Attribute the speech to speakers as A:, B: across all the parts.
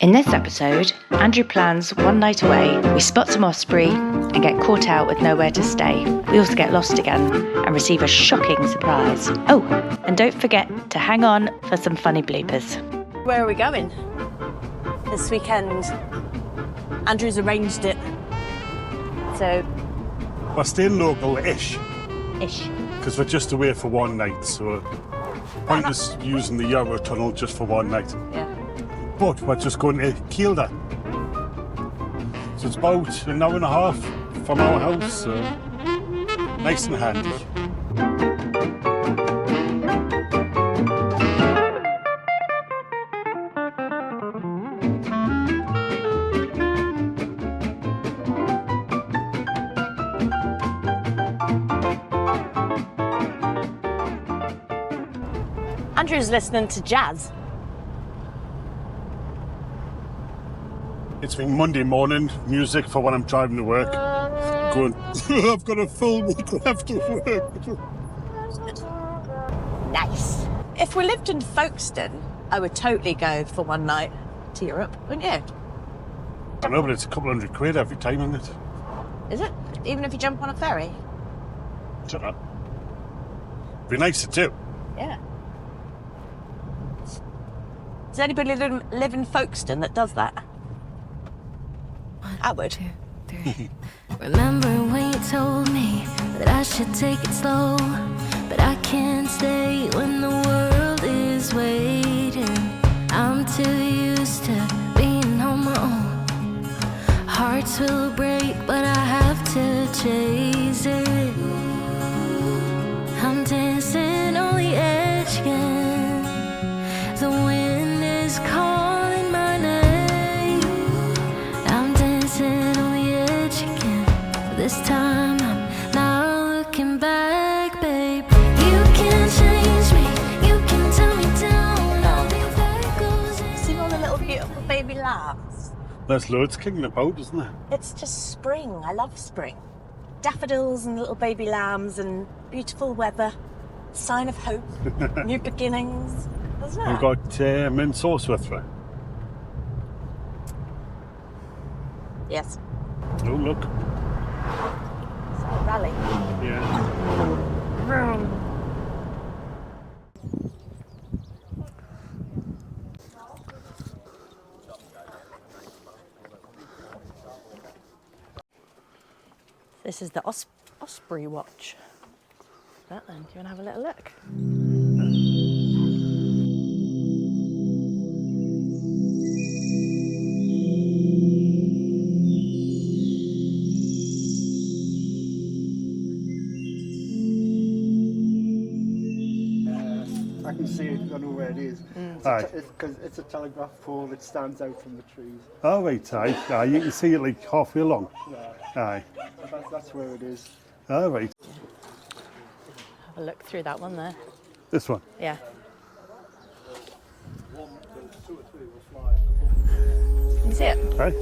A: In this episode, Andrew plans one night away, we spot some osprey and get caught out with nowhere to stay. We also get lost again and receive a shocking surprise. Oh, and don't forget to hang on for some funny bloopers.
B: Where are we going this weekend? Andrew's arranged it. So...
C: We're staying local-ish.
B: Ish.
C: Because we're just away for one night, so pointless using the Eurotunnel just for one night.
B: Yeah.
C: But we're just going to Kielder. So it's about an hour and a half from our house, so nice and handy.
B: Andrew's listening to jazz.
C: It's been Monday morning music for when I'm driving to work. Going, I've got a full week left of work.
B: Nice. If we lived in Folkestone, I would totally go for one night to Europe, wouldn't you?
C: I know, but it's a couple £100 every time, isn't it?
B: Is it? Even if you jump on a ferry?
C: Shut up. Be nice to do.
B: Yeah. Does anybody live in Folkestone that does that? I would.
D: 1, 2, 3. Remember when you told me that I should take it slow, but I can't stay when the world is waiting. I'm too used to being on my own. Hearts will break, but I have to chase it. I'm dancing on the edge again. The wind is calling my name. I'm dancing on the edge again. This time I'm not looking back, babe. You can change me, you can tell me down. I'll be that goes in.
B: See all the little beautiful baby lambs?
C: There's loads kicking about, isn't there?
B: It's just spring. I love spring. Daffodils and little baby lambs and beautiful weather. Sign of hope. New beginnings. Isn't it?
C: We've got mint sauce with her.
B: Yes.
C: Oh, look.
B: It's a rally.
C: Yeah.
B: This is the Osprey watch. That then, do you want to have a little look?
E: I can see it, I know where it is.
C: Aye.
E: Because it's a telegraph pole that stands out from the trees.
C: Oh, right, aye. Aye, you can see it like halfway along.
E: Yeah,
C: Aye.
E: that's where it is.
C: Oh, right.
B: Have a look through that one there.
C: This one.
B: Yeah. Can you see it?
C: Aye.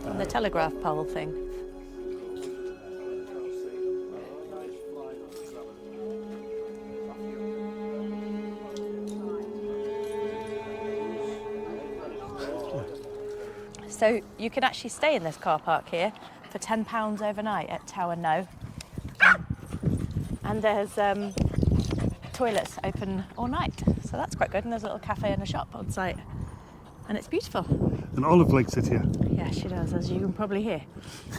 B: On the telegraph pole thing. So you can actually stay in this car park here for £10 overnight at Tower No. And there's toilets open all night. So that's quite good. And there's a little cafe and a shop on site. And it's beautiful.
C: And Olive likes it here.
B: Yeah, she does, as you can probably hear.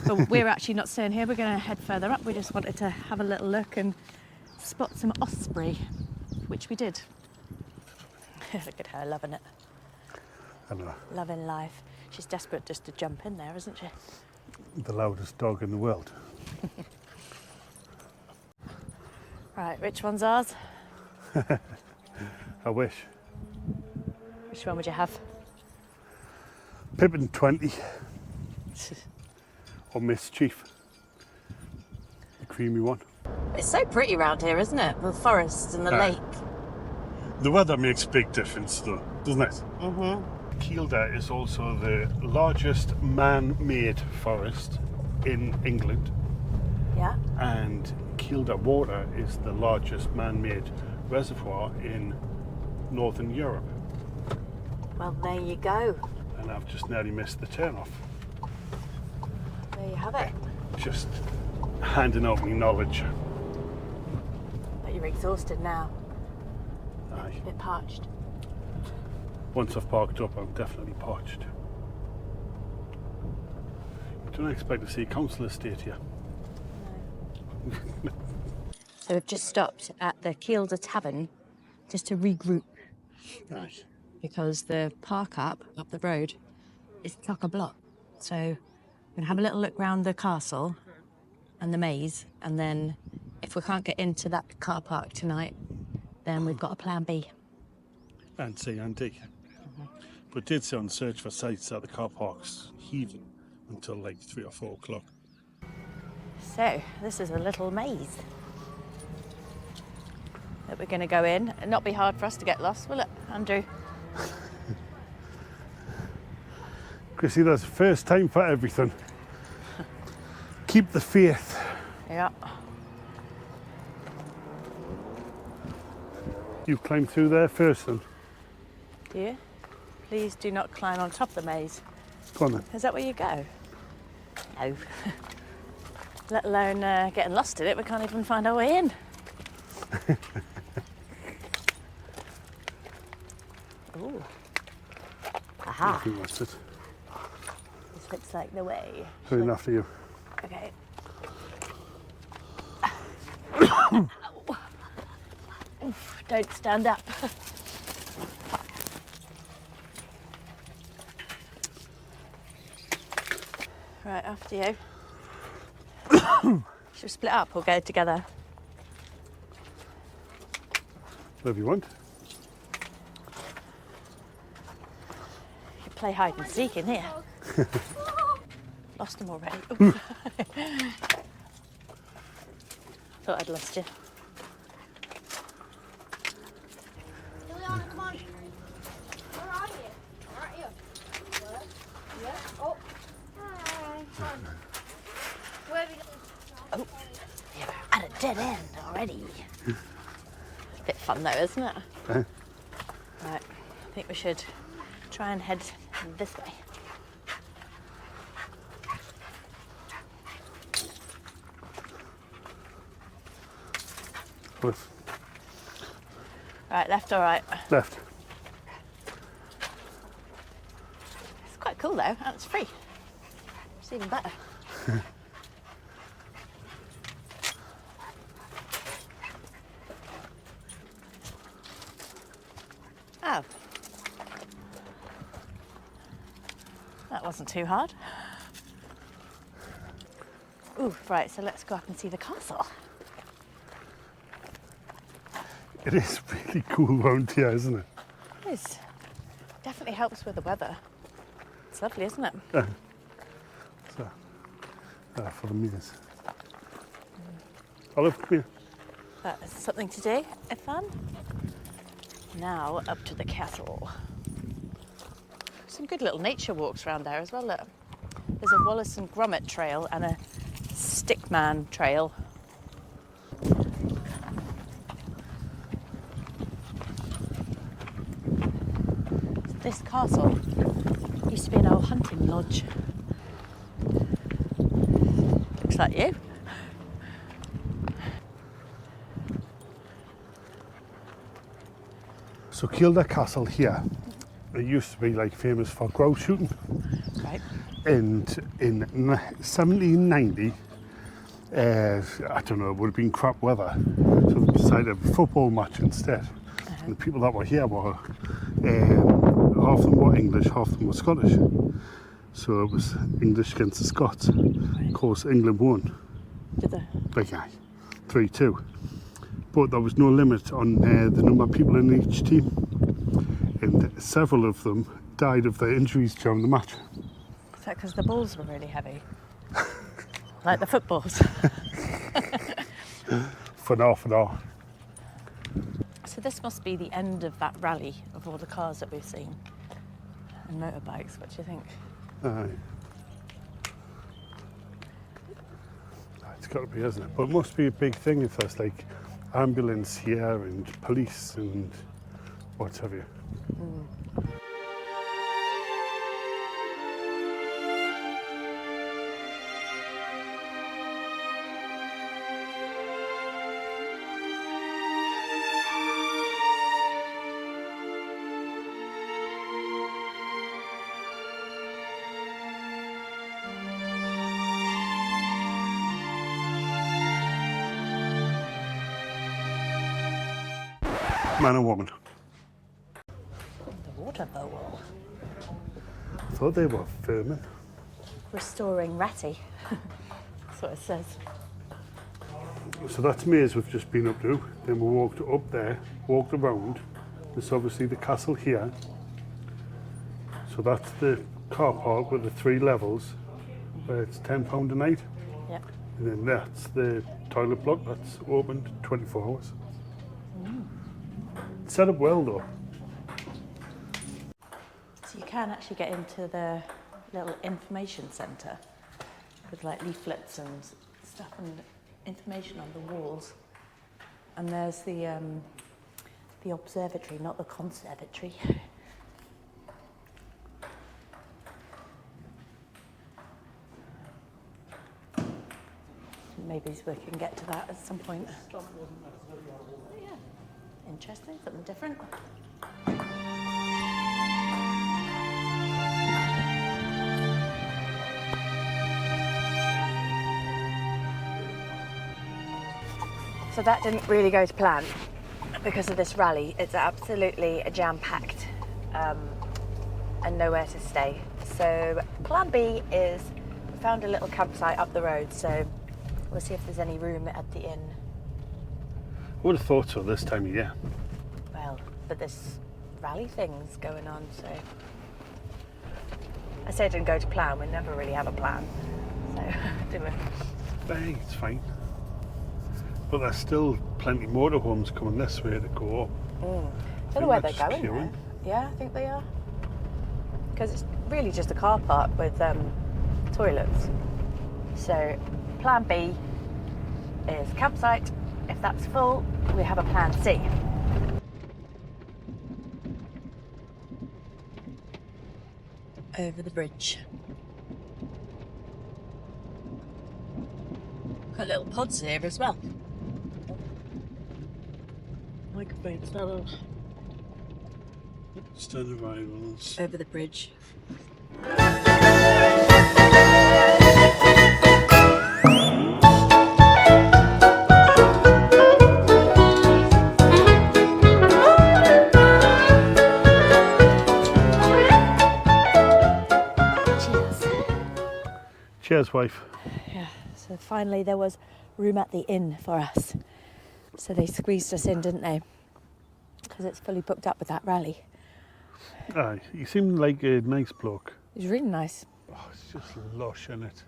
B: But we're actually not staying here. We're going to head further up. We just wanted to have a little look and spot some osprey, which we did. Look at her, loving it.
C: I know.
B: Loving life. She's desperate just to jump in there, isn't she?
C: The loudest dog in the world.
B: Right, which one's ours?
C: I wish.
B: Which one would you have?
C: Pippin 20. Or Mischief. The creamy one.
B: It's so pretty round here, isn't it? The forests and the
C: Aye.
B: lake.
C: The weather makes a big difference though, doesn't it?
B: Mm-hmm.
C: Kielder is also the largest man-made forest in England,
B: Yeah.
C: and Kielder water is the largest man-made reservoir in Northern Europe.
B: Well, there you go.
C: And I've just nearly missed the turn off.
B: There you have it.
C: Just handing out my knowledge.
B: But you're exhausted now.
C: Aye.
B: A bit parched.
C: Once I've parked up, I'm definitely parched. Don't expect to see a council estate here.
B: So we've just stopped at the Kielder Tavern just to regroup
C: Aye.
B: because the park up the road is chock-a-block. So we're going to have a little look round the castle and the maze, and then if we can't get into that car park tonight, then we've got a plan B.
C: And see Andy. But did say on search for sites that the car park's heaving until like 3 or 4 o'clock.
B: So this is a little maze that we're going to go in. It'll not be hard for us to get lost, will it, Andrew?
C: Chrissie, that's the first time for everything. Keep the faith.
B: Yeah.
C: You climb through there first then.
B: Do you? Please do not climb on top of the maze.
C: Go on then.
B: Is that where you go? No. Let alone getting lost in it, we can't even find our way in. Ooh.
C: I
B: Aha.
C: think that's it.
B: This looks like the way.
C: Going after you.
B: Okay. Oof, don't stand up. Right, after you. Should we split up or go together?
C: Whatever you want.
B: You play hide and seek in here. Lost them already. Ooh. Thought I'd lost you.
F: Juliana, come on. Where are you? Where are you? What? Yeah. Oh. Hi. Where are we going?
B: Oh, you're at a dead end already. Bit fun though, isn't it?
C: Eh?
B: Right, I think we should try and head this way.
C: Left.
B: Right, left or right?
C: Left.
B: It's quite cool though, and it's free. It's even better. Oh. That wasn't too hard. Ooh, right, so let's go up and see the castle.
C: It is really cool round here, isn't it?
B: It is. Definitely helps with the weather. It's lovely, isn't it?
C: So, for the meals. Olive, come here.
B: That's something to do, have fun. Now up to the castle. Some good little nature walks around there as well, look. There's a Wallace and Gromit trail and a Stickman trail. This castle used to be an old hunting lodge. Looks like you.
C: So Kielder Castle here, it used to be like famous for grouse shooting.
B: Right.
C: And in 1790, I don't know, it would have been crap weather, so they decided to have a football match instead. And the people that were here were, half of them were English, half of them were Scottish. So it was English against the Scots. Of course, England won.
B: Did they?
C: Like, aye, 3-2. But there was no limit on the number of people in each team. And several of them died of their injuries during the match.
B: Is that because the balls were really heavy? Like the footballs?
C: For now.
B: So this must be the end of that rally of all the cars that we've seen. And motorbikes, what do you think?
C: Aye. It's got to be, isn't it? But it must be a big thing if there's like ambulance here and police and what have you. man and woman.
B: The water bowl.
C: I thought they were vermin.
B: Restoring Ratty. That's what it says.
C: So that's maze we've just been up to. Then we walked up there, walked around. There's obviously the castle here. So that's the car park with the 3 levels, where it's £10 a night.
B: Yep.
C: And then that's the toilet block that's open 24 hours. It's set up well though.
B: So you can actually get into the little information centre with like leaflets and stuff and information on the walls. And there's the observatory, not the conservatory. Maybe we can get to that at some point. Oh, yeah. Interesting, something different. So that didn't really go to plan because of this rally. It's absolutely jam-packed and nowhere to stay. So plan B is we found a little campsite up the road, so we'll see if there's any room at the inn.
C: I would have thought so this time of year.
B: Well, but this rally thing's going on, so I say it didn't go to plan. We never really have a plan, so do we?
C: But hey, it's fine. But there's still plenty motorhomes coming this way to go up.
B: Don't know where they're going though. Yeah, I think they are. Because it's really just a car park with toilets. So plan B is campsite. If that's full, we have a plan C. Over the bridge. Got little pods here as well. Microphones now.
C: Stand arrivals.
B: Over the bridge.
C: Cheers, wife.
B: Yeah, so finally there was room at the inn for us. So they squeezed us in, didn't they? Because it's fully booked up with that rally.
C: Aye, you seem like a nice bloke.
B: It was really nice.
C: Oh, it's just lush, isn't it?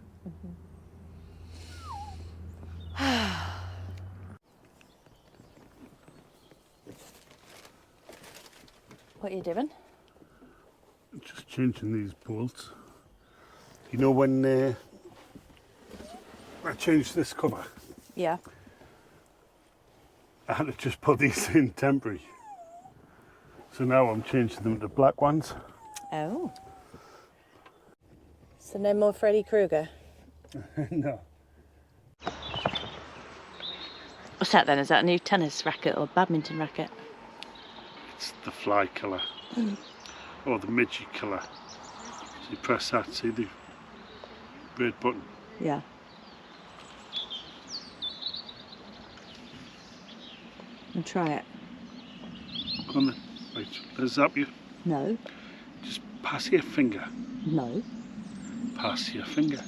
B: What are you doing?
C: Just changing these bolts. You know when I changed this cover,
B: Yeah.
C: I had to just put these in temporary. So now I'm changing them to black ones.
B: Oh. So no more Freddy Krueger?
C: No.
A: What's that then? Is that a new tennis racket or badminton racket?
C: It's the fly killer. Or the midget killer. So you press that, see the red button.
B: Yeah. And try it.
C: Go on then. Right, let's zap you.
B: No.
C: Just pass your finger.
B: No.
C: Pass your finger.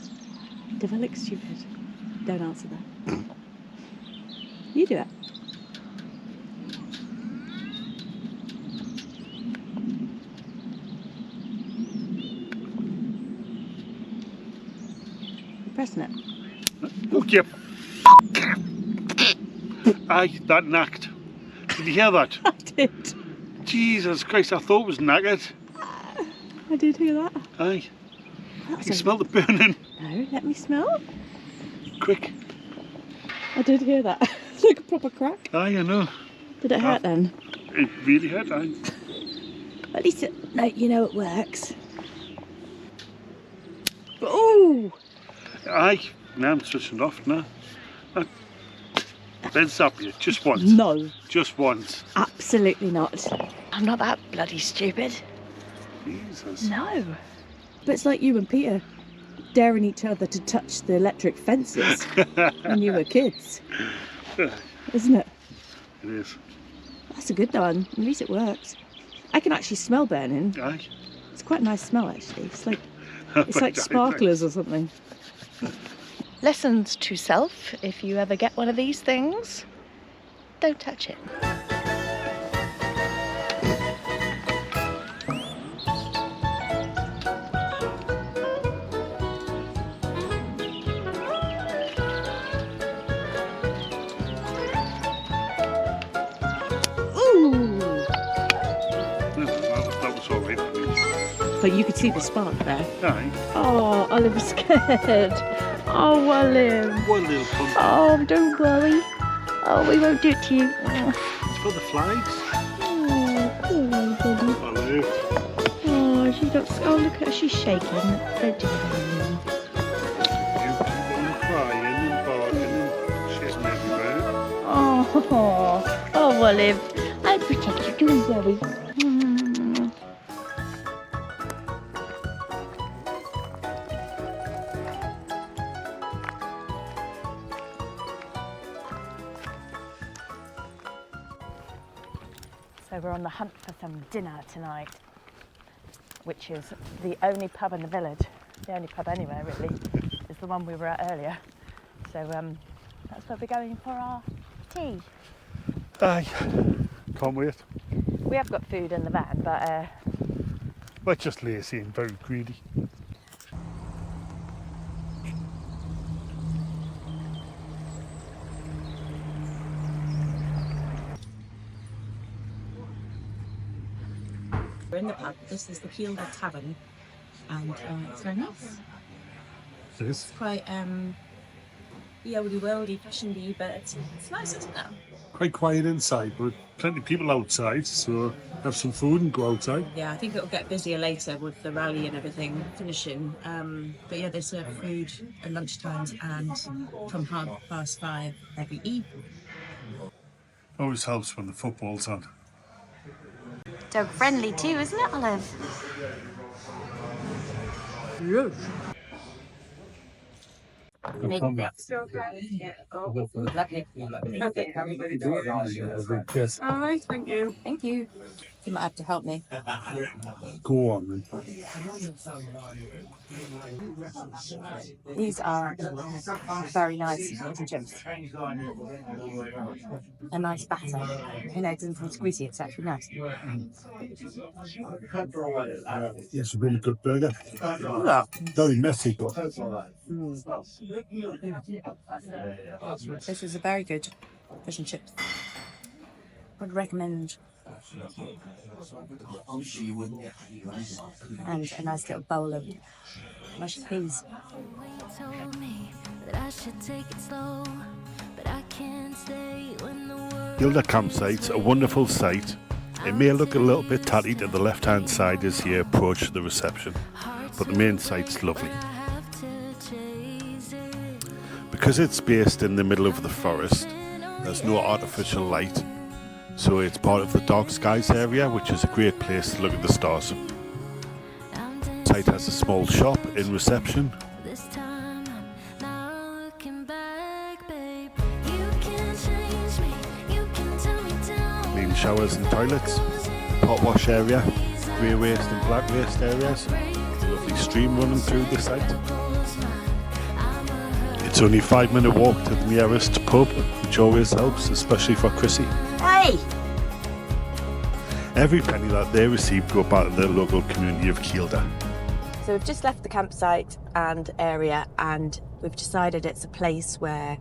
B: Don't look stupid. Don't answer that. You do it. You're pressing it.
C: Oh, you Aye, that knacked. Did you hear that?
B: I did.
C: Jesus Christ, I thought it was knackered.
B: I did hear that.
C: Aye.
B: That's
C: You smell the burning.
B: No, let me smell.
C: Quick.
B: I did hear that. Like a proper crack.
C: Aye, I know.
B: Did it hurt then?
C: It really hurt, aye.
B: At least no, you know it works. Oh!
C: Aye. Now I'm switching off now. Let's zap you, just once.
B: No.
C: Just once.
B: Absolutely not.
A: I'm not that bloody stupid.
C: Jesus.
A: No.
B: But it's like you and Peter daring each other to touch the electric fences when you were kids. Isn't it?
C: It is.
B: That's That's a good one. At least it works. I can actually smell burning.
C: Aye.
B: It's quite a nice smell, actually. It's like sparklers or something.
A: Lessons to self: if you ever get one of these things, don't touch it.
C: That was all right.
B: But you could see the spark there.
C: Aye.
B: Oh, Oliver's scared. Oh, Olive.
C: One little pump.
B: Oh, don't worry. Oh, we won't do it to you.
C: It's for the flags.
B: Oh,
C: Olive.
B: oh, she got. Oh, look at her. She's shaking. Don't do that anymore.
C: You keep on crying and barking and shitting everywhere.
B: Oh, Olive. I'll protect you. Don't worry.
A: So we're on the hunt for some dinner tonight, which is the only pub in the village, the only pub anywhere really, is the one we were at earlier. So that's where we're going for our tea.
C: Aye. Can't wait.
A: We have got food in the van, but
C: We're just lazy and very greedy.
B: We're in the pub. This is the Kielder Tavern, and it's very nice.
C: It is.
B: It's quite worldy, fashion-y, but it's nice, isn't it?
C: Quite quiet inside, but plenty of people outside, so have some food and go outside.
B: Yeah, I think it'll get busier later with the rally and everything finishing. But yeah, they serve food at lunchtimes and from 5:30 every evening.
C: Always helps when the football's on.
F: Dog friendly too, isn't it, Olive?
B: Yes. All right, thank you. Thank you. You might have to help me.
C: Go on then.
B: These are very nice chips. A nice batter. You know, it doesn't feel squeezy, it's actually nice.
C: Yes, a really good burger.
B: Yeah.
C: Very messy, but
B: This is a very good fish and chips. Would recommend. And a nice little bowl of mashed peas.
D: Told me that I should take it slow, but I can't stay when the world
C: Kielder Campsite's a wonderful site. It may look a little bit tatty to the left-hand side as you approach the reception, but the main site's lovely.
D: have to chase it.
C: Because it's based in the middle of the forest, there's no artificial light, so it's part of the dark skies area, which is a great place to look at the stars. The site has a small shop in reception,
D: This time I'm not looking back, babe. You can change me, you can tell me down.
C: clean showers and toilets, pot wash area, grey waste and black waste areas, a lovely stream running through the site. It's only a 5-minute walk to the nearest pub, which always helps, especially for Chrissie.
B: Hey!
C: Every penny that they receive go back to the local community of Kielder.
B: So we've just left the campsite and area, and we've decided it's a place where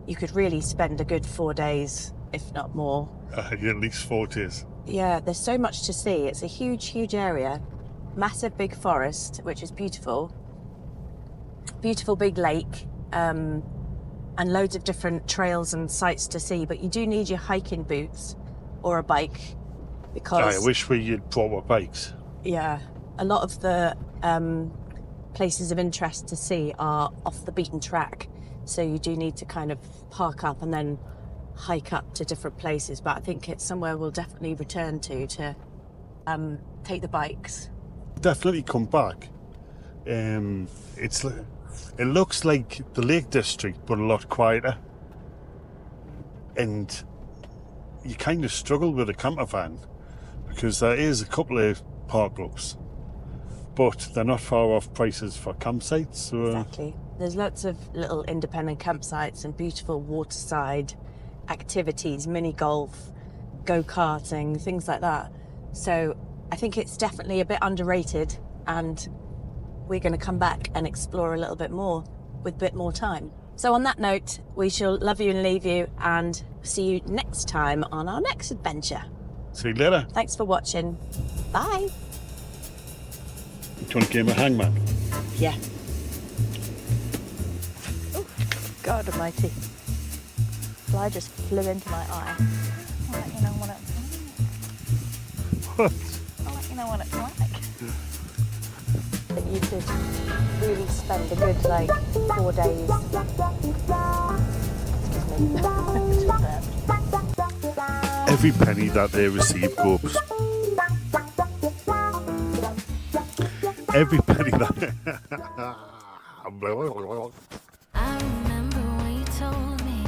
B: you could really spend a good 4 days, if not more.
C: At least 4 days.
B: Yeah, there's so much to see. It's a huge, huge area. Massive big forest, which is beautiful. Beautiful big lake, and loads of different trails and sights to see. But you do need your hiking boots or a bike because,
C: I wish we had brought our bikes.
B: yeah, a lot of the places of interest to see are off the beaten track. So you do need to kind of park up and then hike up to different places. But I think it's somewhere we'll definitely return to take the bikes.
C: Definitely come back. It looks like the Lake District, but a lot quieter. And you kind of struggle with a camper van because there is a couple of park groups, but they're not far off prices for campsites. So,
B: Exactly. There's lots of little independent campsites and beautiful waterside activities, mini golf, go-karting, things like that. So I think it's definitely a bit underrated, and we're going to come back and explore a little bit more with a bit more time. So on that note, we shall love you and leave you, and see you next time on our next adventure.
C: see you later.
B: Thanks for watching. Bye.
C: Do you want a game of hangman?
B: Yeah. Oh, God almighty. Fly just flew into my eye. I'll let you know what it's like.
C: What?
B: I'll let you know what it's like. That you could really spend a good, 4 days. Excuse me.
C: Every penny that they receive goes. Every penny that.
D: I remember when you told me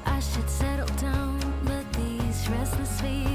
D: I should settle down, but these restless feet